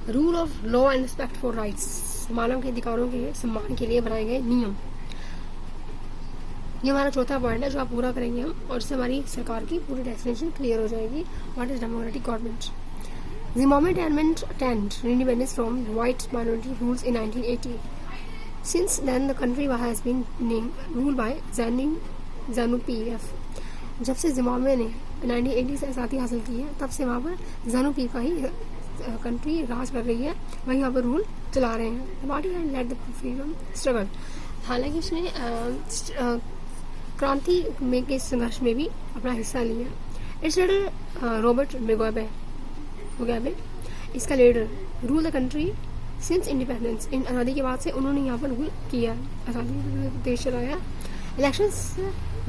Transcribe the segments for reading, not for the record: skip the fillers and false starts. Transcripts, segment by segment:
Rule of law and respect for rights, मानव के अधिकारों के सम्मान के लिए बनाए गए नियम। ये हमारा चौथा पॉइंट है जो आप पूरा करेंगे हम, और इससे हमारी सरकार की पूरी डेफिनेशन क्लियर हो जाएगी। What is democratic government? Zimbabwe amendment attained independence from white minority rules in 1980. Since then, the country has been ruled by ZANU-PF. जब से जिम्बाब्वे ने 1980 से आज़ादी हासिल की है, तब से वहाँ पर ZANU-PF का ही कंट्री राज कर रही है, वही यहाँ पर रूल चला रहे हैं। The party had led the freedom struggle. हालांकि उसने क्रांति में के संघर्ष में भी अपना हिस्सा लिया। Its leader रॉबर्ट मुगाबे इसका leader rule the country since independence, इन आज़ादी के बाद से उन्होंने यहाँ पर रूल किया, आज़ादी देश चलाया। Elections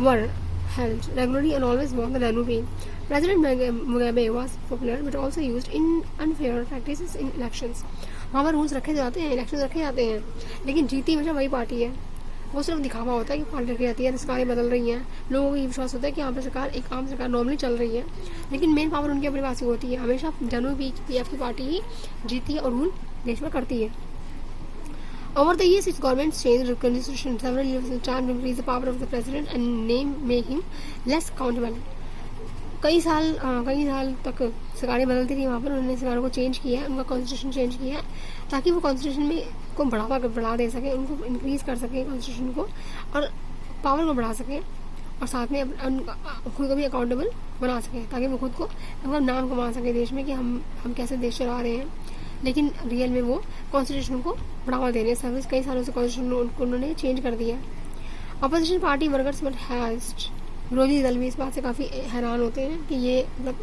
were held regularly and always won the ZANU-PF. President Mugabe was popular but also used in unfair practices in elections. वहाँ पर रूल्स रखे जाते हैं, इलेक्शन रखे जाते हैं, लेकिन जीती हमेशा वही पार्टी है। वो सिर्फ दिखावा होता है कि पार्टी रखी जाती है, सरकारें बदल रही हैं, लोगों को ये विश्वास होता है कि यहाँ पर सरकार एक आम सरकार नॉर्मली चल रही है, लेकिन मेन पावर उनके अपने पास ही होती है। हमेशा ZANU-PF की पार्टी ही जीती है और रूल देश में करती है। Over the years, its government changed the constitution several years and tried to increase the power of the president and make him less accountable. कई साल तक सरकारें बदलती रही, वहाँ पर उन्होंने सरकारों को चेंज किया है, उनका कॉन्स्टिट्यूशन चेंज किया है, ताकि वो कॉन्स्टिट्यूशन में को बढ़ा दे सके, उनको इंक्रीज कर सके कॉन्स्टिट्यूशन को, और पावर को बढ़ा सके, और साथ में खुद को भी अकाउंटेबल बना सके, ताकि वो खुद को अपना नाम कमा सके देश में कि हम कैसे देश चला रहे हैं। लेकिन रियल में वो कॉन्स्टिट्यूशन को बढ़ावा दे रहे हैं। सर्विस कई सालों से कॉन्स्टिट्यूशन उन्होंने चेंज कर दिया। Opposition party workers but heist, विरोधी दल भी इस बात से काफ़ी हैरान होते हैं कि ये मतलब,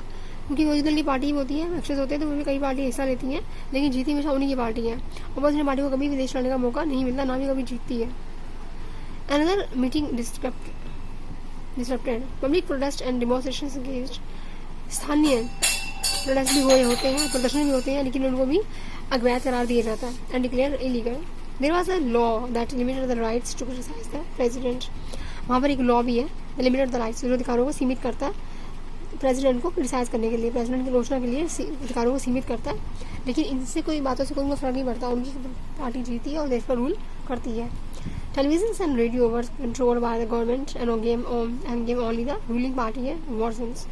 क्योंकि विरोधी दल की पार्टी होती है, इलेक्शन होते हैं तो उनमें कई पार्टी हिस्सा लेती हैं, लेकिन जीती हमेशा उन्हीं की पार्टी है। अपोजिशन पार्टी को कभी भी देश चलाने का मौका नहीं मिलता, ना ही कभी जीतती है। Another meeting disturbed public protest and demonstrations against, स्थानीय प्रोटेस्ट भी होते हैं, प्रदर्शन भी होते हैं, लेकिन उनको भी अवैध करार दिया जाता है and declare illegal. There was a law that limited the rights to criticise the president, वहाँ पर एक लॉ भी है, लिमिटेड द राइट्स, जो अधिकारों को सीमित करता है प्रेसिडेंट को क्रिटिसाइज करने के लिए, प्रेसिडेंट की आलोचना के लिए अधिकारों को सीमित करता है, लेकिन इनसे कोई बातों से कोई फर्क नहीं पड़ता, उनकी पार्टी जीती है और देश पर रूल करती है। Television and radio were controlled by the government end game only the ruling party है वर्जन्स।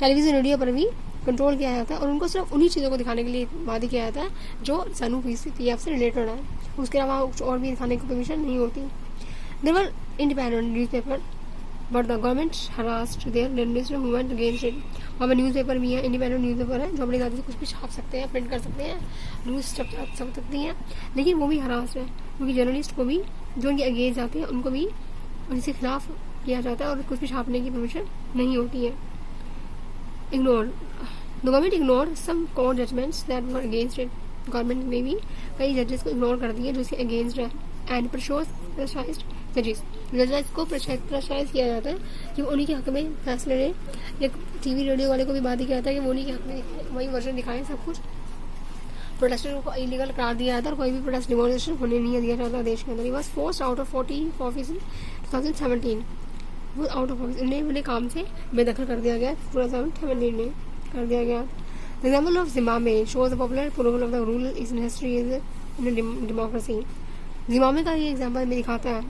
टेलीविजन रेडियो पर भी कंट्रोल किया जाता है और उनको सिर्फ उन्हीं चीज़ों को दिखाने के लिए वादे किया जाता है जो ZANU-PF से रिलेटेड है, उसके अलावा कुछ और भी दिखाने की परमिशन नहीं होती। There were independent newspaper but the government harassed their journalist movement against it. वहाँ पर न्यूज़पेपर भी है, इंडिपेंडेंट न्यूज़पेपर है, जो अपनी आज़ादी से कुछ भी छाप सकते हैं, प्रिंट कर सकते हैं, न्यूज़ छप सकती हैं, लेकिन वो भी हरास है, क्योंकि जर्नलिस्ट को भी जो उनके अगेंस्ट जाते हैं उनको भी उनके खिलाफ किया जाता है और कुछ भी छापने की परमिशन नहीं होती है। Ignore the government ignore some court judgements that were against it, government में भी कई जजेस को इग्नोर कर दिया जो इसके अगेंस्ट है। एंड प्रेशराइज्ड जजेस को प्रेशराइज किया जाता है कि वो उन्हीं के हक में फैसले लें, या टीवी रेडियो वाले को भी बात ही किया जाता है कि वो उन्हीं के हक में वही वर्जन दिखाएं सब कुछ। प्रोटेस्टरों को इलीगल करार दिया जाता है और कोई भी प्रोटेस्ट डिमोन्स्ट्रेशन होने नहीं दिया जाता देश के अंदर। He was forced out of 40 office in 2017, वो आउट ऑफ ऑफिस उन्हें अपने काम से बेदखल कर दिया गया 2017 में कर दिया गया। The example of Zimbabwe shows the popular programme of the rule is in history is in democracy. Zimbabwe का ये एग्जाम्पल में दिखाता है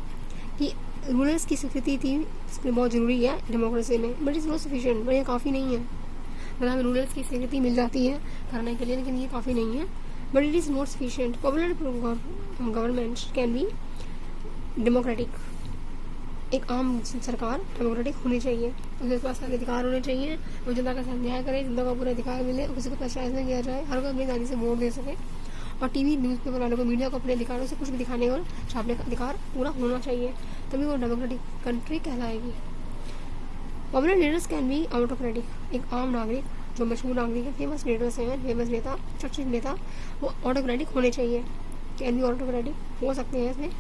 कि रूलर्स की स्वीकृति थी बहुत जरूरी है डेमोक्रेसी में, बट इज नॉट सफिशिएंट, पर यह काफ़ी नहीं है। मतलब हमें रूलर्स की स्वीकृति मिल जाती है करने के लिए, लेकिन ये काफ़ी नहीं है, but it is not sufficient. Popular government can be democratic, एक आम सरकार डेमोक्रेटिक होनी चाहिए, उसके पास सारे अधिकार होने चाहिए, वो जनता का न्याय करे, जनता को पूरा अधिकार मिले, किसी को प्रेशराइज नहीं किया जाए, हर कोई अपनी आज़ादी से वोट दे सके, और टीवी न्यूज़पेपर वालों को, मीडिया को अपने अधिकारों से कुछ भी दिखाने और छापने का अधिकार पूरा होना चाहिए, तभी वो डेमोक्रेटिक कंट्री कहलाएगी। Popular leaders can be autocratic, एक आम नागरिक जो मशहूर नागरिक है, फेमस लीडर्स हैं, फेमस नेता, चर्चित नेता, वो ऑटोक्रेटिक होने चाहिए, कैन बी ऑटोक्रेटिक हो सकते हैं इसमें।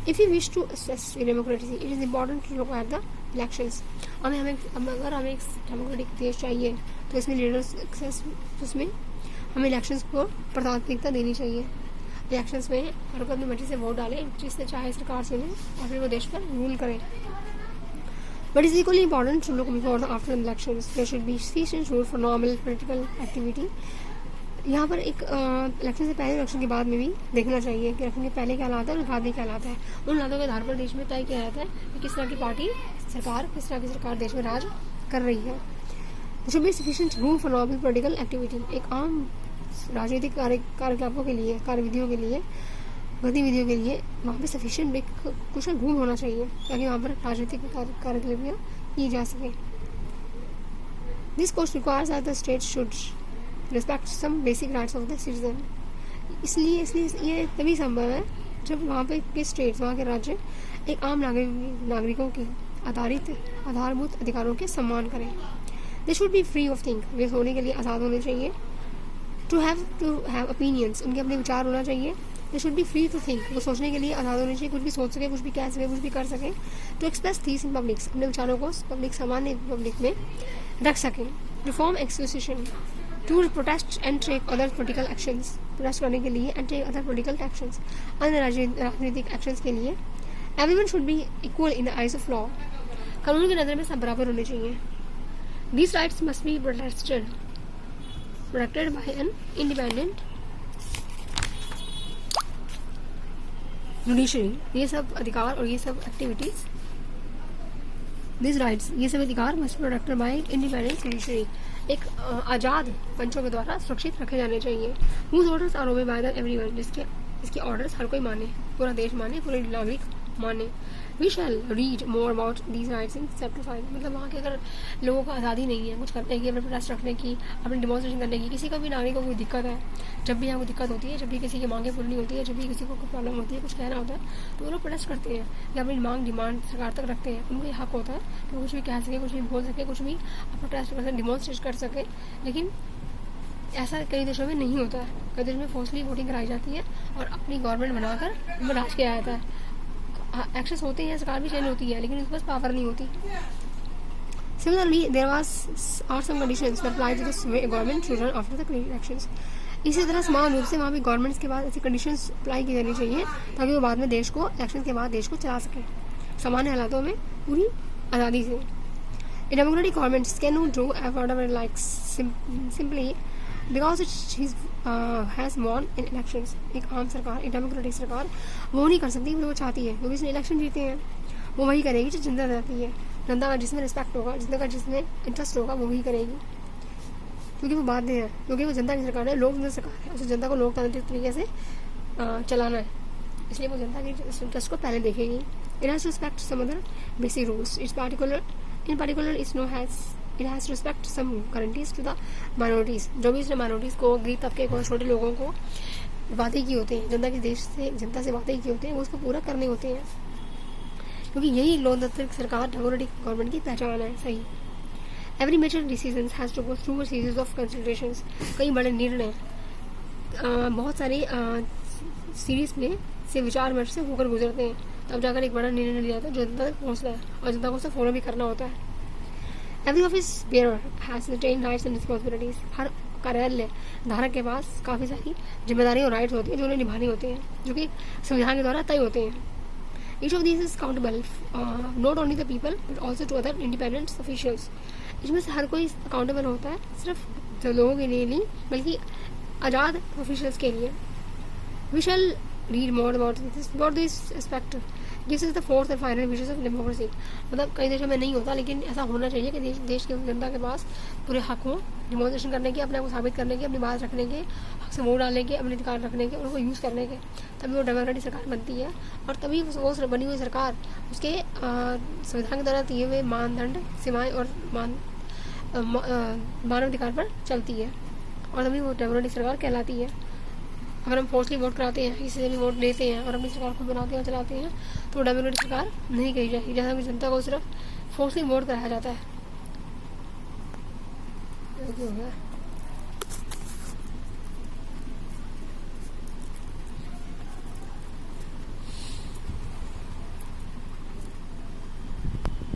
If you wish to assess democracy it is important to look at the elections. अगर हमें एक डेमोक्रेटिक देश चाहिए तो इसमें लीडर्स उसमें हमें इलेक्शंस को प्राथमिकता देनी चाहिए। इलेक्शंस में हर कोई अपनी मर्जी से वोट डाले, जिससे चाहे सरकार चुने और फिर वो देश पर रूल करे। But is equally important to look before the after elections. There should be sufficient rule for normal political activity. यहाँ पर एक इलेक्शन से पहले इलेक्शन के बाद में भी देखना चाहिए कि इलेक्शन के पहले क्या हालात है और बाद में क्या हालात है। उन हालातों के आधार पर देश में तय किया जाता है कि किस तरह की पार्टी सरकार, किस तरह की सरकार देश में राज कर रही है। Should be sufficient room for normal political activity. एक आम राजनीतिक कार्यकलापों के लिए, कार्यविधियों के लिए, गतिविधियों के लिए वहाँ पे सफिशिएंट एक कुशल रूम होना चाहिए ताकि वहाँ पर राजनीतिक कार्यकलापियाँ की जा सके। This course requires that the state should respect some basic rights of the citizen. इसलिए ये तभी संभव है जब वहाँ पे के स्टेट्स, वहाँ के राज्य एक आम नागरिकों की आधारभूत अधिकारों के सम्मान करें। They should be free of think. वे सोचने के लिए आज़ाद होने चाहिए। To have opinions. उनके अपने विचार होना चाहिए। They should be free to think. वो सोचने के लिए आज़ाद होने चाहिए, कुछ भी सोच सके, कुछ भी कह सके, कुछ भी कर सके। To express these in public. अपने विचारों को पब्लिक, सामान्य पब्लिक में रख सकें। Reform association. To protest and take other political actions. Protest करने के लिए and take other political actions, अन्य राजनीतिक एक्शंस के लिए। Everyone should be equal in the eyes of law. कानून की नज़र में सब बराबर होने चाहिए। These rights must be protected by an independent judiciary. ये सब अधिकार और ये सब एक्टिविटीज, these rights, ये सब अधिकार must be protected by independent judiciary. एक आज़ाद पंचों के द्वारा सुरक्षित रखे जाने चाहिए। Whose orders are obeyed by everyone. जिसके ऑर्डर्स हर कोई माने, पूरा देश माने, पूरे नागरिक माने। We shall read more about these rights in chapter 5. मतलब वहाँ के अगर लोगों को आज़ादी नहीं है कुछ करने की, अपने प्रोटेस्ट रखने की, अपने डिमॉन्स्ट्रेशन करने की, किसी का भी नागरिक को कोई दिक्कत है, जब भी यहाँ कोई दिक्कत होती है, जब भी किसी की मांगें पूरी नहीं होती है, जब भी किसी को कोई प्रॉब्लम होती है, कुछ कहना होता है, तो वो लोग प्रोटेस्ट करते हैं या अपनी डिमांड सरकार तक रखते हैं। उनको ये हक होता है कि कुछ भी कह सके, कुछ भी बोल सके, कुछ भी प्रोटेस्ट कर सके, डिमॉन्स्ट्रेट कर सके। लेकिन ऐसा कई देशों में नहीं होता है। कई देशों में फोर्सली वोटिंग कराई जाती है और अपनी गवर्नमेंट बनाकर उनमें राज किया जाता है। एक्शंस होते हैं, सरकार भी चेंज होती है, लेकिन उसके पास पावर नहीं होती। Similarly there are some conditions that apply to the government to run after the elections. इसी तरह समान रूप से वहाँ भी गवर्नमेंट्स के बाद ऐसी कंडीशंस अप्लाई की जानी चाहिए ताकि वो बाद में देश को, इलेक्शन के बाद देश को चला सके सामान्य हालातों में पूरी आज़ादी से। A democratic government cannot do whatever it likes simply because it has won in elections. एक आम सरकार, एक डेमोक्रेटिक सरकार वो नहीं कर सकती वो चाहती है, क्योंकि इसने इलेक्शन जीते हैं। वो वही करेगी जो जनता चाहती है। जनता का जिसमें रिस्पेक्ट होगा, जनता का जिसमें इंटरेस्ट होगा, वो वही करेगी, क्योंकि वो बाध्य है, क्योंकि वो जनता की सरकार है, लोकतंत्र सरकार है। उसे जनता को लोकतांत्रिक तरीके से चलाना है, इसलिए वो जनता के इंटरेस्ट को पहले देखेगी। It has to respect some other basic rules. In particular, it has to respect some guarantees to the minorities. जो भी इसने minorities को, गरीब तबके को, छोटे लोगों को वादे किए होते हैं, जनता से वादे किए होते हैं, वो उसको पूरा करने होते हैं, क्योंकि यही लोकतांत्रिक सरकार, डेमोक्रेटिक गवर्नमेंट की पहचान है। सही। Every major decision has to go through a series of considerations. कई बड़े निर्णय बहुत सारे सीरीज में से विचार विमर्श से होकर गुजरते हैं, तब जाकर एक बड़ा निर्णय लिया जाता है जो जनता तक पहुँचता है और जनता को उसे फॉलो भी करना होता है। Every office bearer has certain rights and responsibilities. हर कार्यालय धारक के पास काफ़ी सारी जिम्मेदारियाँ और राइट्स होती हैं जो उन्हें निभानी होती हैं, जो कि संविधान के द्वारा तय होते हैं। Each of these is accountable not only the people but also to other independent officials. इसमें से हर कोई अकाउंटेबल होता है, सिर्फ जो लोगों के लिए नहीं बल्कि आज़ाद ऑफिशियल्स के लिए। We shall read more about this aspect. This is the fourth and final wishes of democracy. मतलब कई देशों में नहीं होता, लेकिन ऐसा होना चाहिए कि देश की जनता के पास पूरे हक हो डिमॉन्स्ट्रेशन करने के, अपने आप को साबित करने के, अपनी बात रखने के, हक से वोट डालने के, अपने अधिकार रखने के, उनको यूज़ करने के। तभी वो डेमोक्रेटिक सरकार बनती है और तभी वो बनी हुई सरकार उसके संविधान के द्वारा दिए हुए मानदंड, सीमाएँ और मानव अधिकार पर चलती है, और तभी वो डेमोक्रेटिक सरकार कहलाती है। अगर हम फोर्सली वोट कराते हैं, किसी से भी वोट लेते हैं और अपनी सरकार को बनाते हैं और चलाते हैं, तो डेमोक्रेटिक सरकार नहीं कही जाएगी, जैसा कि जनता को सिर्फ फोर्सली वोट कराया जाता है। हो गया।